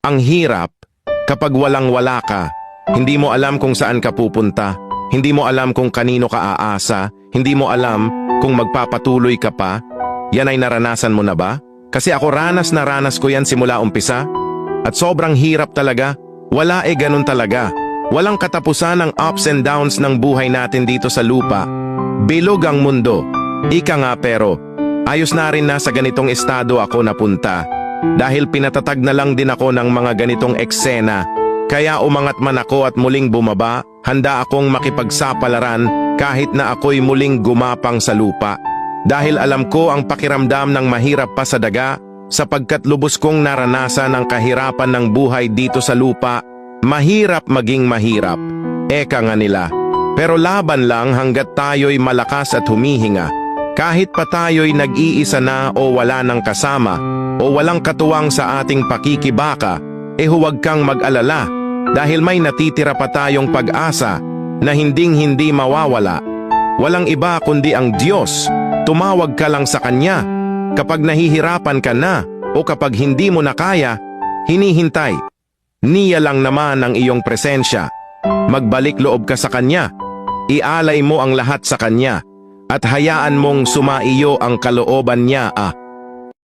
Ang hirap kapag walang-wala ka. Hindi mo alam kung saan ka pupunta. Hindi mo alam kung kanino ka aasa. Hindi mo alam kung magpapatuloy ka pa. Yan ay naranasan mo na ba? Kasi ako ranas na ranas ko yan simula umpisa. At sobrang hirap talaga. Wala ganun talaga. Walang katapusan ang ups and downs ng buhay natin dito sa lupa. Bilog ang mundo. Ika nga pero, ayos na rin na sa ganitong estado ako napunta. Dahil pinatatag na lang din ako ng mga ganitong eksena. Kaya umangat man ako at muling bumaba, handa akong makipagsapalaran kahit na ako'y muling gumapang sa lupa. Dahil alam ko ang pakiramdam ng mahirap pa sa daga, sapagkat lubos kong naranasan ang kahirapan ng buhay dito sa lupa. Mahirap maging mahirap. Eka nga nila. Pero laban lang hanggat tayo'y malakas at humihinga. Kahit pa tayo'y nag-iisa na o wala ng kasama, o walang katuwang sa ating pakikibaka, huwag kang mag-alala dahil may natitira pa tayong pag-asa na hinding-hindi mawawala. Walang iba kundi ang Diyos. Tumawag ka lang sa Kanya. Kapag nahihirapan ka na o kapag hindi mo na kaya, hinihintay. Niya lang naman ang iyong presensya. Magbalik loob ka sa Kanya. Ialay mo ang lahat sa Kanya at hayaan mong sumaiyo ang kalooban niya.